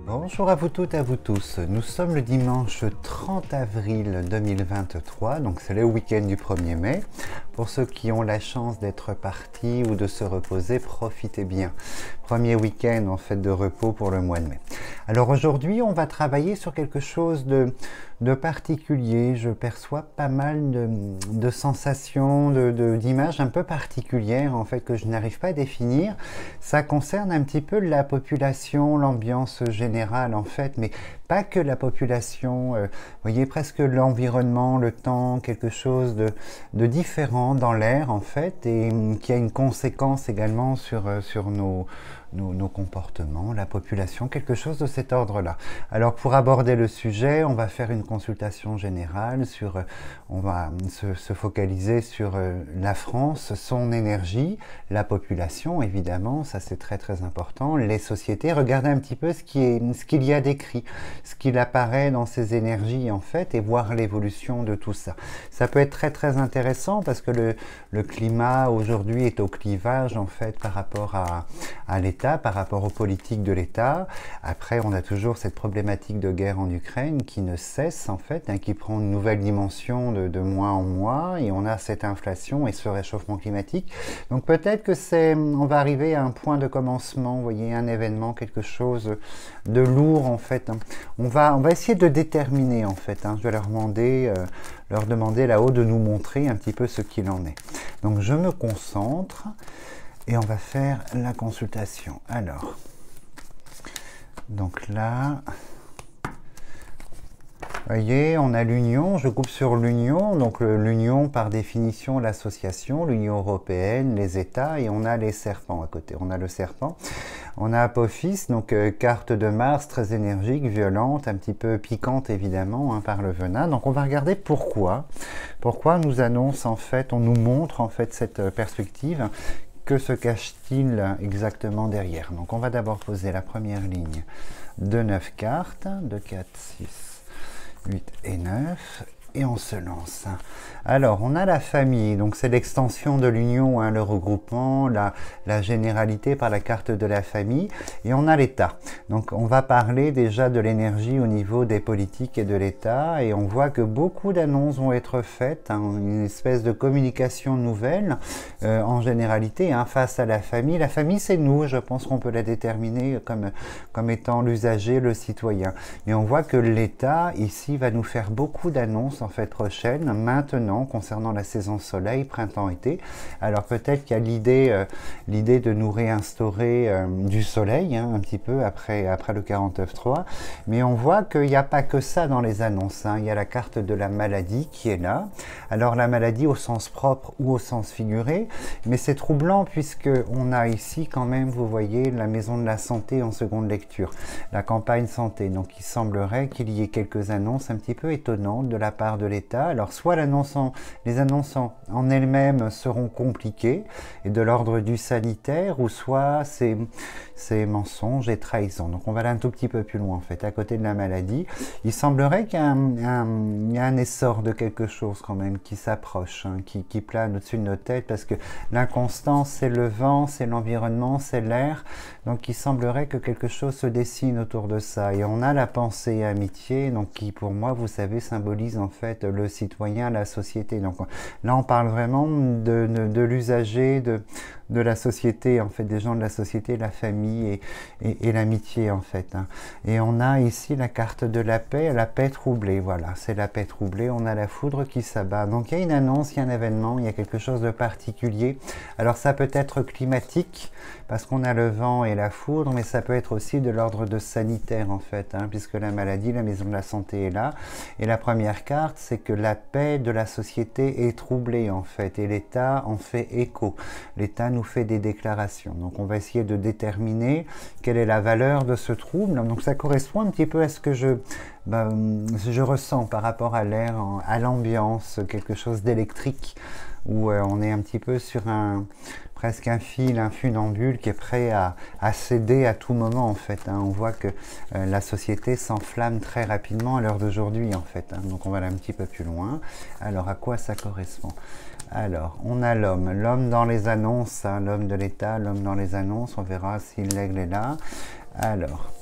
Bonjour à vous toutes et à vous tous. Nous sommes le dimanche 30 avril 2023, donc c'est le week-end du 1er mai. Pour ceux qui ont la chance d'être partis ou de se reposer, profitez bien. Premier week-end en fait de repos pour le mois de mai. Alors aujourd'hui, on va travailler sur quelque chose de particulier. Je perçois pas mal de sensations, d'images un peu particulières en fait que je n'arrive pas à définir. Ça concerne un petit peu la population, l'ambiance générale en fait, mais pas que la population, vous voyez, presque l'environnement, le temps, quelque chose de différent dans l'air en fait, et qui a une conséquence également sur nos comportements, la population, quelque chose de cet ordre-là. Alors pour aborder le sujet, on va faire une consultation générale sur, on va se focaliser sur la France, son énergie, la population évidemment, ça c'est très très important, les sociétés, regardez un petit peu ce qu'il y a décrit, ce qu'il apparaît dans ces énergies en fait, et voir l'évolution de tout ça. Ça peut être très très intéressant parce que le climat aujourd'hui est au clivage en fait par rapport à l'État, par rapport aux politiques de l'État. Après, on a toujours cette problématique de guerre en Ukraine qui ne cesse en fait, qui prend une nouvelle dimension de mois en mois, et on a cette inflation et ce réchauffement climatique. Donc peut-être que on va arriver à un point de commencement, vous voyez, un événement, quelque chose de lourd en fait. On va essayer de déterminer en fait. Je vais leur demander là-haut de nous montrer un petit peu ce qu'il en est. Donc je me concentre et on va faire la consultation. Alors, donc là, vous voyez, on a l'union, je coupe sur l'union, donc l'union par définition, l'association, l'Union européenne, les États, et on a les serpents à côté. On a le serpent, on a Apophis, donc carte de Mars très énergique, violente, un petit peu piquante évidemment par le venin. Donc on va regarder pourquoi nous annonce en fait, on nous montre en fait cette perspective. Que se cache-t-il exactement derrière? Donc on va d'abord poser la première ligne de 9 cartes, 2, 4, 6, 8 et 9, et on se lance. Alors, on a la famille, donc c'est l'extension de l'union, le regroupement, la généralité par la carte de la famille, et on a l'État. Donc, on va parler déjà de l'énergie au niveau des politiques et de l'État, et on voit que beaucoup d'annonces vont être faites, une espèce de communication nouvelle, en généralité, face à la famille. La famille, c'est nous, je pense qu'on peut la déterminer comme étant l'usager, le citoyen. Mais on voit que l'État, ici, va nous faire beaucoup d'annonces, en fait, prochaines, maintenant, concernant la saison soleil, printemps-été. Alors peut-être qu'il y a l'idée de nous réinstaurer du soleil, un petit peu après le 49.3, mais on voit qu'il n'y a pas que ça dans les annonces. Il y a la carte de la maladie qui est là. Alors la maladie au sens propre ou au sens figuré, mais c'est troublant puisque on a ici quand même, vous voyez, la maison de la santé en seconde lecture, la campagne santé. Donc il semblerait qu'il y ait quelques annonces un petit peu étonnantes de la part de l'État. Alors soit les annonces en elles-mêmes seront compliquées et de l'ordre du sanitaire, ou soit c'est mensonges et trahison. Donc on va aller un tout petit peu plus loin en fait, à côté de la maladie. Il semblerait qu'il y a un essor de quelque chose quand même qui s'approche, qui plane au-dessus de nos têtes, parce que l'inconstance, c'est le vent, c'est l'environnement, c'est l'air. Donc il semblerait que quelque chose se dessine autour de ça. Et on a la pensée amitié, donc qui pour moi, vous savez, symbolise en fait le citoyen, la société. Donc là on parle vraiment de l'usager, de la société, en fait, des gens de la société, la famille et l'amitié en fait. Et on a ici la carte de la paix troublée, voilà, c'est la paix troublée, on a la foudre qui s'abat. Donc il y a une annonce, il y a un événement, il y a quelque chose de particulier. Alors ça peut être climatique, parce qu'on a le vent et la foudre, mais ça peut être aussi de l'ordre de sanitaire en fait, puisque la maladie, la maison de la santé est là. Et la première carte, c'est que la paix de la société est troublée en fait, et l'État en fait écho. L'État nous fait des déclarations. Donc on va essayer de déterminer quelle est la valeur de ce trouble. Donc ça correspond un petit peu à ce que je ressens par rapport à l'air, à l'ambiance, quelque chose d'électrique, où on est un petit peu sur presque un fil, un funambule qui est prêt à céder à tout moment en fait. On voit que la société s'enflamme très rapidement à l'heure d'aujourd'hui en fait. Donc on va aller un petit peu plus loin. Alors à quoi ça correspond? Alors, on a l'homme dans les annonces, l'homme de l'État, l'homme dans les annonces, on verra si l'aigle est là. Alors,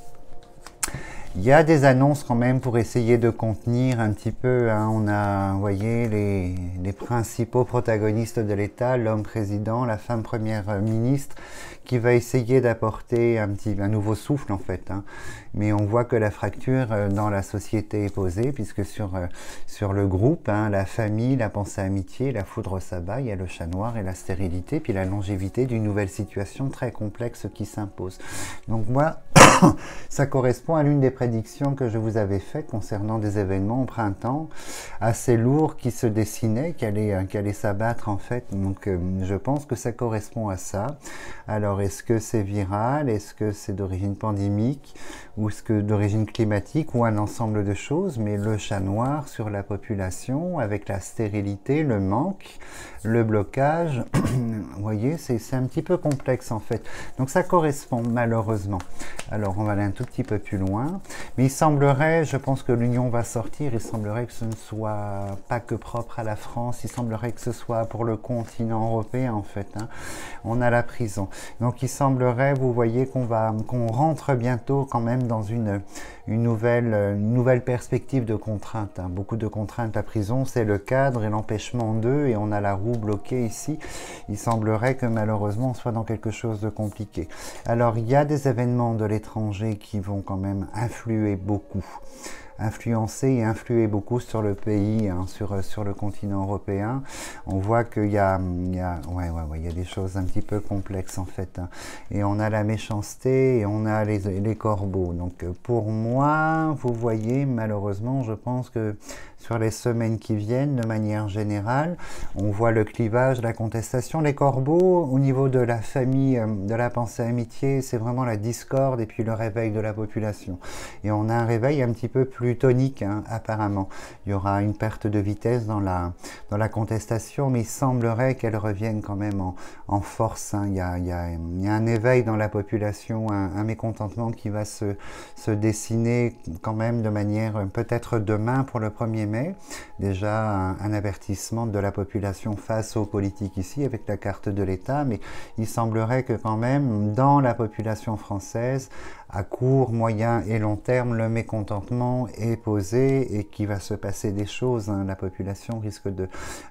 Il y a des annonces quand même pour essayer de contenir un petit peu, hein. On a, vous voyez, les principaux protagonistes de l'État, l'homme président, la femme première ministre, qui va essayer d'apporter un nouveau souffle en fait, hein. Mais on voit que la fracture dans la société est posée, puisque sur le groupe, hein, la famille, la pensée amitié, la foudre sabbat, il y a le chat noir et la stérilité, puis la longévité d'une nouvelle situation très complexe qui s'impose. Donc moi, ça correspond à l'une des prédictions que je vous avais faites concernant des événements au printemps assez lourds qui se dessinaient, qui allaient s'abattre en fait. Donc je pense que ça correspond à ça. Alors est-ce que c'est viral? Est-ce que c'est d'origine pandémique? Ou est-ce que d'origine climatique? Ou un ensemble de choses? Mais le chat noir sur la population, avec la stérilité, le manque, le blocage, vous voyez, c'est un petit peu complexe en fait. Donc ça correspond malheureusement. Alors on va aller un tout petit peu plus loin, mais il semblerait, je pense que l'Union va sortir, il semblerait que ce ne soit pas que propre à la France, il semblerait que ce soit pour le continent européen en fait, hein. On a la prison. Donc il semblerait, vous voyez, qu'on rentre bientôt quand même dans une nouvelle perspective de contraintes, hein. Beaucoup de contraintes, la prison, c'est le cadre et l'empêchement d'eux, et on a la roue bloquée ici. Il semblerait que malheureusement on soit dans quelque chose de compliqué. Alors il y a des événements de l'étranger qui vont quand même influer beaucoup, influencer et influer beaucoup sur le pays, hein, sur le continent européen. On voit qu'il y a des choses un petit peu complexes en fait, hein. Et on a la méchanceté et on a les corbeaux. Donc pour moi, vous voyez, malheureusement, je pense que sur les semaines qui viennent, de manière générale, on voit le clivage, la contestation. Les corbeaux, au niveau de la famille, de la pensée amitié, c'est vraiment la discorde et puis le réveil de la population. Et on a un réveil un petit peu plus tonique, hein, apparemment. Il y aura une perte de vitesse dans la contestation, mais il semblerait qu'elle revienne quand même en force, hein. Il y a un éveil dans la population, un mécontentement qui va se dessiner quand même de manière, peut-être demain pour le 1er mai. Déjà un avertissement de la population face aux politiques ici avec la carte de l'État, mais il semblerait que quand même dans la population française, à court, moyen et long terme, le mécontentement est posé et qu'il va se passer des choses, hein. La population risque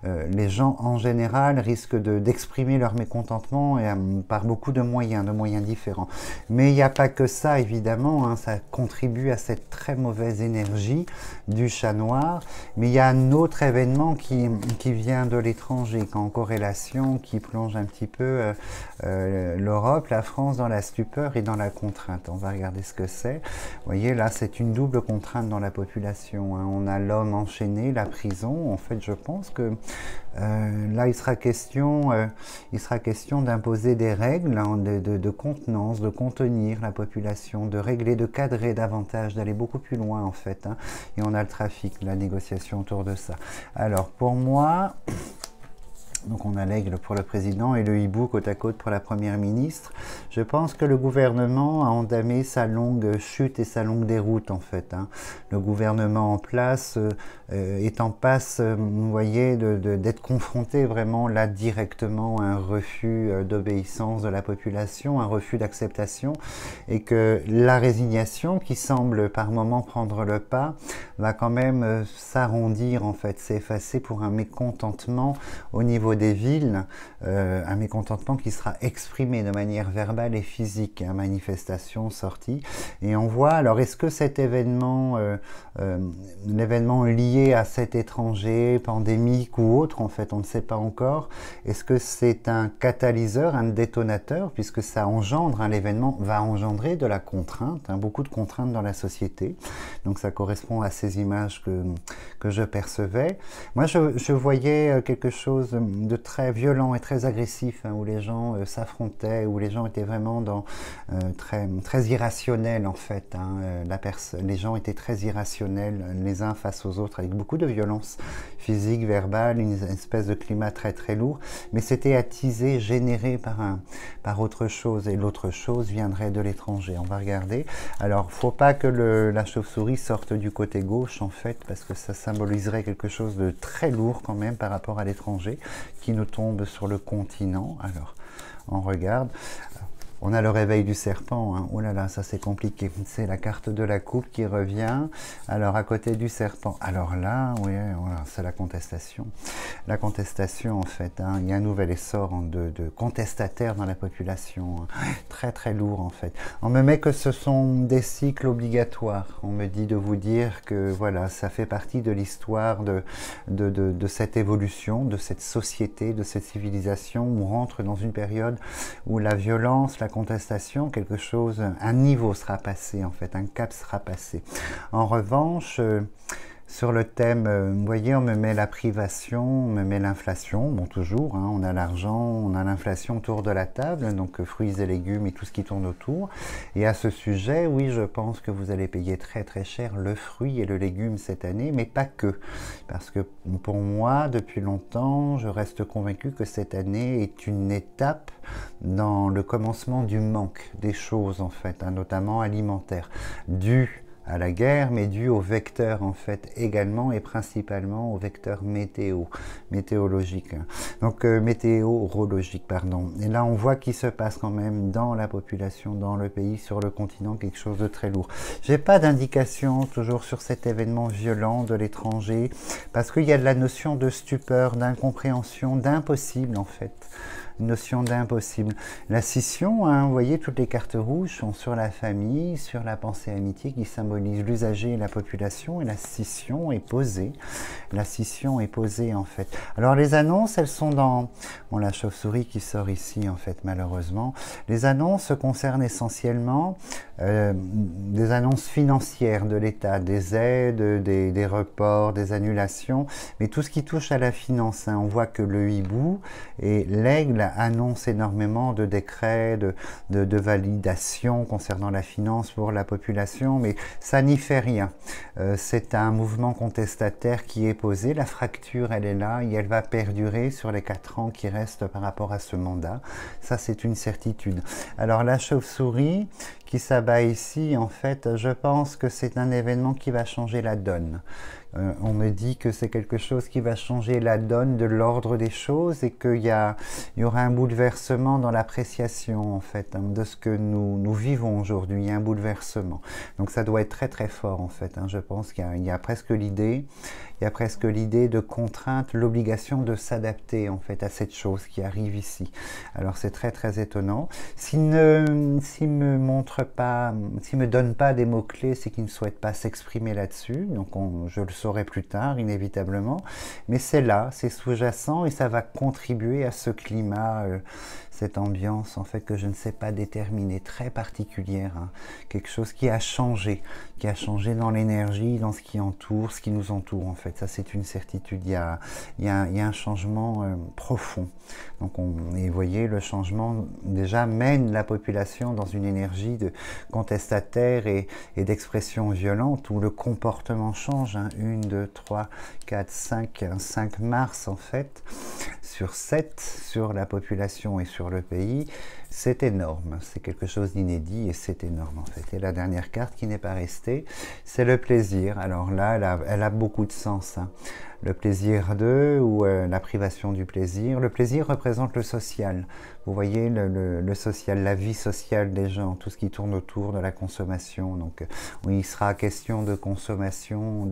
les gens en général risquent d'exprimer leur mécontentement et par beaucoup de moyens différents. Mais il n'y a pas que ça évidemment, hein, ça contribue à cette très mauvaise énergie du chat noir. Mais il y a un autre événement qui vient de l'étranger, en corrélation, qui plonge un petit peu l'Europe, la France dans la stupeur et dans la contrainte. On va regarder ce que c'est. Vous voyez, là, c'est une double contrainte dans la population, hein. On a l'homme enchaîné, la prison. En fait, je pense que là, il sera question d'imposer des règles, hein, de contenance, de contenir la population, de régler, de cadrer davantage, d'aller beaucoup plus loin, en fait, hein. Et on a le trafic, la négociation autour de ça. Alors, pour moi... Donc on a l'aigle pour le président et le hibou côte à côte pour la première ministre. Je pense que le gouvernement a entamé sa longue chute et sa longue déroute en fait, hein. Le gouvernement en place est en passe, vous voyez, d'être confronté vraiment là directement à un refus d'obéissance de la population, un refus d'acceptation, et que la résignation qui semble par moments prendre le pas va quand même s'arrondir en fait, s'effacer pour un mécontentement au niveau des villes, un mécontentement qui sera exprimé de manière verbale et physique, hein, manifestation, sortie. Et on voit, alors est-ce que cet événement, l'événement lié à cet étranger, pandémique ou autre, en fait, on ne sait pas encore, est-ce que c'est un catalyseur, un détonateur, puisque ça engendre, hein, l'événement va engendrer de la contrainte, hein, beaucoup de contraintes dans la société. Donc ça correspond à ces images que je percevais. Moi, je voyais quelque chose de très violent et très agressif, hein, où les gens s'affrontaient, où les gens étaient vraiment dans très irrationnels en fait, hein. Les gens étaient très irrationnels les uns face aux autres, avec beaucoup de violence physique, verbale, une espèce de climat très très lourd, mais c'était attisé, généré par autre chose, et l'autre chose viendrait de l'étranger. On va regarder. Alors, faut pas que la chauve-souris sorte du côté gauche en fait, parce que ça symboliserait quelque chose de très lourd quand même par rapport à l'étranger, qui nous tombe sur le continent. Alors, on regarde. On a le réveil du serpent, hein. Oh là là, ça c'est compliqué. C'est la carte de la coupe qui revient. Alors à côté du serpent. Alors là, oui, voilà, c'est la contestation. La contestation en fait, hein. Il y a un nouvel essor de contestataires dans la population. Hein. Très très lourd en fait. On me met que ce sont des cycles obligatoires. On me dit de vous dire que voilà, ça fait partie de l'histoire de cette évolution, de cette société, de cette civilisation où on rentre dans une période où la violence, la contestation, quelque chose, un niveau sera passé en fait, un cap sera passé. En revanche, sur le thème, vous voyez, on me met la privation, on me met l'inflation, bon toujours, hein, on a l'argent, on a l'inflation autour de la table, donc fruits et légumes et tout ce qui tourne autour. Et à ce sujet, oui, je pense que vous allez payer très très cher le fruit et le légume cette année, mais pas que. Parce que pour moi, depuis longtemps, je reste convaincu que cette année est une étape dans le commencement du manque des choses en fait, hein, notamment alimentaires, dû à la guerre, mais dû au vecteur en fait également et principalement au vecteur météorologique. Donc météorologique, pardon. Et là on voit qu'il se passe quand même dans la population, dans le pays, sur le continent, quelque chose de très lourd. J'ai pas d'indication toujours sur cet événement violent de l'étranger, parce qu'il y a de la notion de stupeur, d'incompréhension, d'impossible en fait. Notion d'impossible. La scission, hein, vous voyez, toutes les cartes rouges sont sur la famille, sur la pensée amitié qui symbolise l'usager et la population, et la scission est posée. La scission est posée en fait. Alors les annonces, elles sont dans... Bon, la chauve-souris qui sort ici en fait, malheureusement. Les annonces concernent essentiellement des annonces financières de l'État, des aides, des reports, des annulations, mais tout ce qui touche à la finance. Hein, on voit que le hibou et l'aigle annonce énormément de décrets, de validations concernant la finance pour la population, mais ça n'y fait rien. C'est un mouvement contestataire qui est posé, la fracture elle est là et elle va perdurer sur les 4 ans qui restent par rapport à ce mandat. Ça c'est une certitude. Alors la chauve-souris qui s'abat ici, en fait, je pense que c'est un événement qui va changer la donne. On me dit que c'est quelque chose qui va changer la donne de l'ordre des choses et qu'il y aura un bouleversement dans l'appréciation en fait hein, de ce que nous vivons aujourd'hui. Il y a un bouleversement. Donc ça doit être très très fort en fait. Hein. Je pense qu'il y a presque l'idée, de contrainte, l'obligation de s'adapter en fait à cette chose qui arrive ici. Alors c'est très très étonnant. S'il me montre pas, s'il me donne pas des mots clés, c'est qu'il ne souhaite pas s'exprimer là-dessus. Donc je le saurai plus tard inévitablement. Mais c'est là, c'est sous-jacent et ça va contribuer à ce climat, cette ambiance en fait que je ne sais pas déterminer, très particulière. Hein. Quelque chose qui a changé dans l'énergie, dans ce qui entoure, ce qui nous entoure en fait. Ça c'est une certitude. Il y a un changement profond. Donc et vous voyez, le changement déjà mène la population dans une énergie de contestataire et d'expression violente où le comportement change. Hein. 1, 2, 3, 4, 5 mars en fait, sur 7, sur la population et sur le pays. C'est énorme, c'est quelque chose d'inédit et c'est énorme en fait. Et la dernière carte qui n'est pas restée, c'est le plaisir. Alors là, elle a beaucoup de sens. Hein. Le plaisir ou la privation du plaisir. Le plaisir représente le social. Vous voyez, le social, la vie sociale des gens, tout ce qui tourne autour de la consommation. Donc, oui, il sera question de consommation,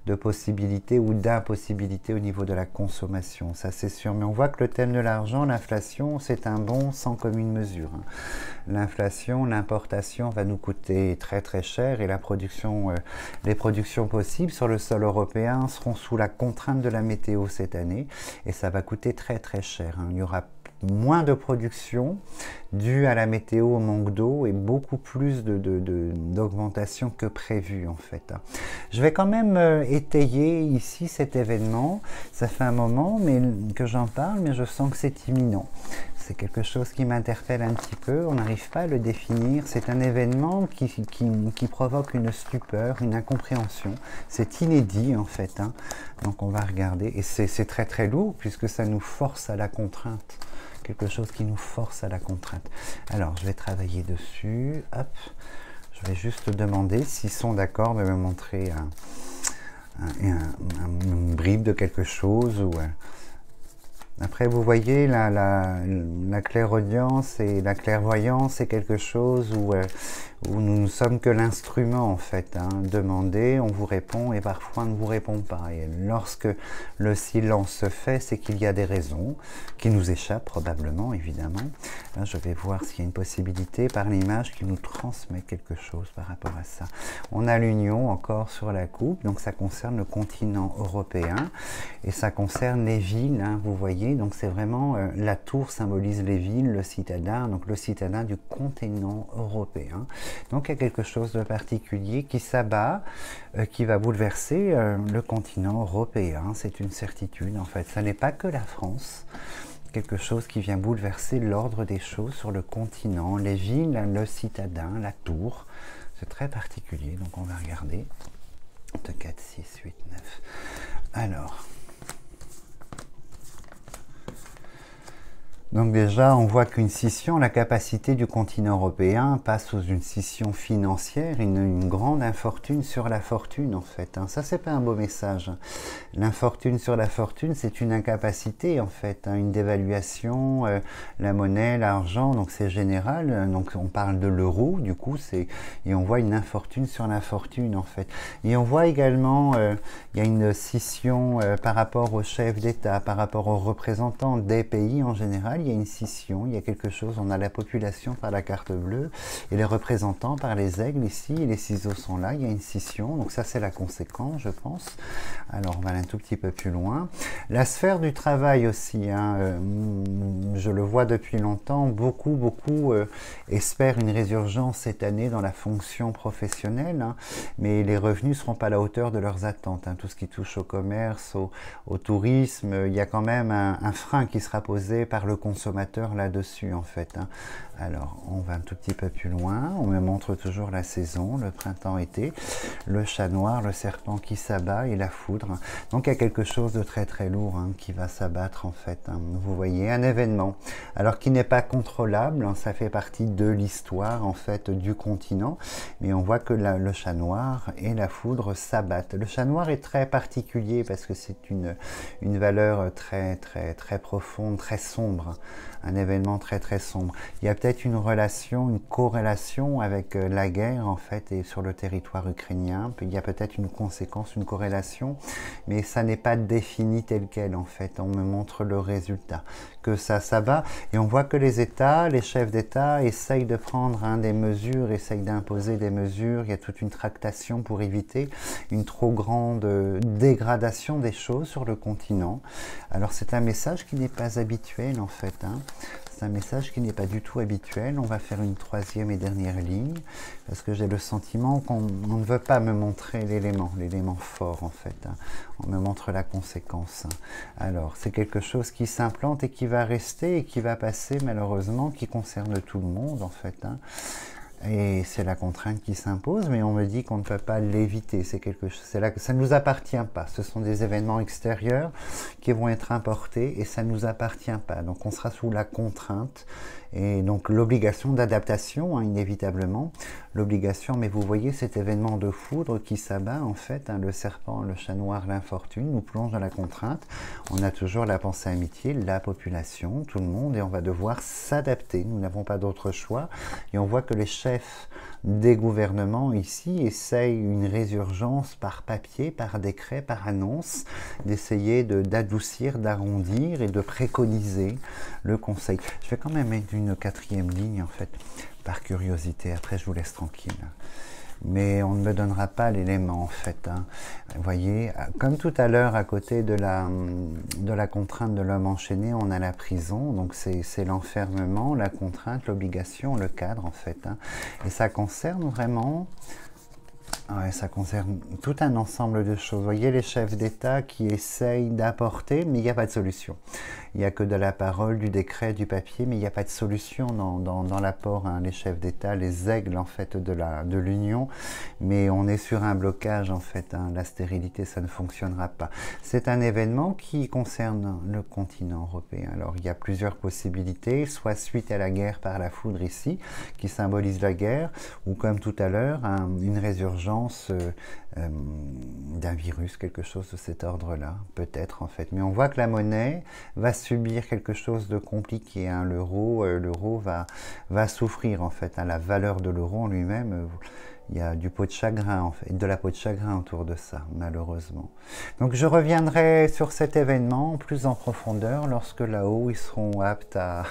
de possibilités ou d'impossibilités au niveau de la consommation. Ça, c'est sûr. Mais on voit que le thème de l'argent, l'inflation, c'est un bon sans commune mesure. Hein. L'inflation, l'importation va nous coûter très très cher et les productions possibles sur le sol européen seront sous la contrainte de la météo cette année et ça va coûter très très cher. Hein. Il y aura moins de production due à la météo, au manque d'eau et beaucoup plus d'augmentation que prévu en fait. Je vais quand même étayer ici cet événement. Ça fait un moment que j'en parle, mais je sens que c'est imminent. C'est quelque chose qui m'interpelle un petit peu, on n'arrive pas à le définir. C'est un événement qui provoque une stupeur, une incompréhension. C'est inédit en fait. Hein. Donc on va regarder. Et c'est très très lourd puisque ça nous force à la contrainte. Quelque chose qui nous force à la contrainte. Alors je vais travailler dessus. Hop. Je vais juste demander s'ils sont d'accord de me montrer une bribe de quelque chose ou... Après, vous voyez, la clairaudience et la clairvoyance, c'est quelque chose où nous ne sommes que l'instrument, en fait. Hein. Demandez, on vous répond, et parfois on ne vous répond pas. Et lorsque le silence se fait, c'est qu'il y a des raisons qui nous échappent, probablement, évidemment. Là, je vais voir s'il y a une possibilité, par l'image, qui nous transmet quelque chose par rapport à ça. On a l'union, encore sur la coupe, donc ça concerne le continent européen, et ça concerne les villes, hein, vous voyez. Donc c'est vraiment, la tour symbolise les villes, le citadin, donc le citadin du continent européen. Donc il y a quelque chose de particulier qui s'abat, qui va bouleverser le continent européen, c'est une certitude en fait. Ça n'est pas que la France, quelque chose qui vient bouleverser l'ordre des choses sur le continent, les villes, le citadin, la tour, c'est très particulier, donc on va regarder. 2, 4, 6, 8, 9. Alors... Donc déjà, on voit qu'une scission, la capacité du continent européen passe sous une scission financière, une grande infortune sur la fortune en fait. Hein. Ça, c'est pas un beau message. L'infortune sur la fortune, c'est une incapacité en fait, hein, une dévaluation, la monnaie, l'argent, donc c'est général. Donc on parle de l'euro, du coup, et on voit une infortune sur l'infortune en fait. Et on voit également, il y a une scission par rapport aux chefs d'État, par rapport aux représentants des pays en général. Il y a une scission, il y a quelque chose, on a la population par la carte bleue et les représentants par les aigles ici, et les ciseaux sont là, il y a une scission, donc ça c'est la conséquence je pense. Alors on va aller un tout petit peu plus loin. La sphère du travail aussi, hein, je le vois depuis longtemps, beaucoup espèrent une résurgence cette année dans la fonction professionnelle, hein, mais les revenus ne seront pas à la hauteur de leurs attentes. Hein. Tout ce qui touche au commerce, au tourisme, il y a quand même un frein qui sera posé par le consommateur là-dessus en fait. Hein. Alors on va un tout petit peu plus loin, on me montre toujours la saison, le printemps-été, le chat noir, le serpent qui s'abat et la foudre. Donc il y a quelque chose de très très lourd hein, qui va s'abattre en fait. Hein. Vous voyez, un événement, alors qui n'est pas contrôlable, hein, ça fait partie de l'histoire en fait du continent, mais on voit que le chat noir et la foudre s'abattent. Le chat noir est très particulier parce que c'est une valeur très profonde, très sombre, un événement très sombre. Il y a peut-être une relation, une corrélation avec la guerre en fait et sur le territoire ukrainien. Il y a peut-être une conséquence, une corrélation, mais ça n'est pas défini tel quel en fait. On me montre le résultat, que ça s'abat et on voit que les États, les chefs d'État essayent de prendre des mesures, essayent d'imposer des mesures. Il y a toute une tractation pour éviter une trop grande dégradation des choses sur le continent. Alors c'est un message qui n'est pas habituel en fait. Hein. C'est un message qui n'est pas du tout habituel. On va faire une troisième et dernière ligne parce que j'ai le sentiment qu'on ne veut pas me montrer l'élément fort en fait. Hein. On me montre la conséquence. Alors c'est quelque chose qui s'implante et qui va rester et qui va passer malheureusement, qui concerne tout le monde en fait. Hein. Et c'est la contrainte qui s'impose, mais on me dit qu'on ne peut pas l'éviter. C'est quelque chose, c'est là que ça ne nous appartient pas. Ce sont des événements extérieurs qui vont être importés et ça ne nous appartient pas. Donc on sera sous la contrainte et donc l'obligation d'adaptation, hein, inévitablement. L'obligation, mais vous voyez cet événement de foudre qui s'abat en fait, hein, le serpent, le chat noir, l'infortune, nous plonge dans la contrainte. On a toujours la pensée amitié, la population, tout le monde, et on va devoir s'adapter. Nous n'avons pas d'autre choix. Et on voit que les chefs des gouvernements ici essayent une résurgence par papier, par décret, par annonce, d'essayer d'adoucir, d'arrondir et de préconiser le conseil. Je vais quand même mettre une quatrième ligne en fait, par curiosité, après je vous laisse tranquille. Mais on ne me donnera pas l'élément en fait. Hein. Vous voyez, comme tout à l'heure, à côté de la contrainte de l'homme enchaîné, on a la prison, donc c'est l'enfermement, la contrainte, l'obligation, le cadre en fait. Hein. Et ça concerne vraiment... Ouais, ça concerne tout un ensemble de choses. Vous voyez les chefs d'État qui essayent d'apporter, mais il n'y a pas de solution. Il n'y a que de la parole, du décret, du papier, mais il n'y a pas de solution dans l'apport. Hein. Les chefs d'État, les aigles en fait de l'Union, mais on est sur un blocage en fait. Hein. La stérilité, ça ne fonctionnera pas. C'est un événement qui concerne le continent européen. Alors il y a plusieurs possibilités, soit suite à la guerre par la foudre ici, qui symbolise la guerre, ou comme tout à l'heure, une résurgence l'émergence d'un virus, quelque chose de cet ordre-là, peut-être en fait. Mais on voit que la monnaie va subir quelque chose de compliqué. Hein. L'euro va souffrir en fait. Hein. La valeur de l'euro en lui-même, il y a du pot de chagrin, en fait, de la peau de chagrin autour de ça, malheureusement. Donc je reviendrai sur cet événement plus en profondeur lorsque là-haut ils seront aptes à,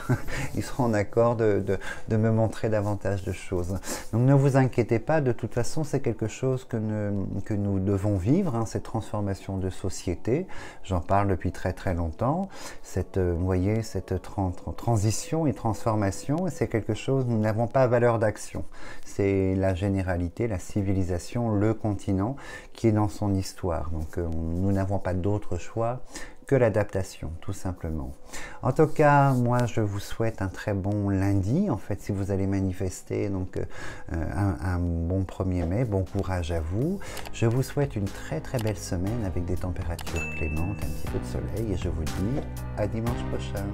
ils seront en accord de me montrer davantage de choses. Donc ne vous inquiétez pas, de toute façon c'est quelque chose que nous devons vivre, hein, cette transformation de société. J'en parle depuis très longtemps. Vous voyez, cette transition et transformation, c'est quelque chose, nous n'avons pas valeur d'action. C'est la généralité, la civilisation, le continent qui est dans son histoire. Donc nous n'avons pas d'autre choix que l'adaptation, tout simplement. En tout cas, moi je vous souhaite un très bon lundi, en fait, si vous allez manifester, donc un bon 1er mai, bon courage à vous. Je vous souhaite une très belle semaine avec des températures clémentes, un petit peu de soleil, et je vous dis à dimanche prochain.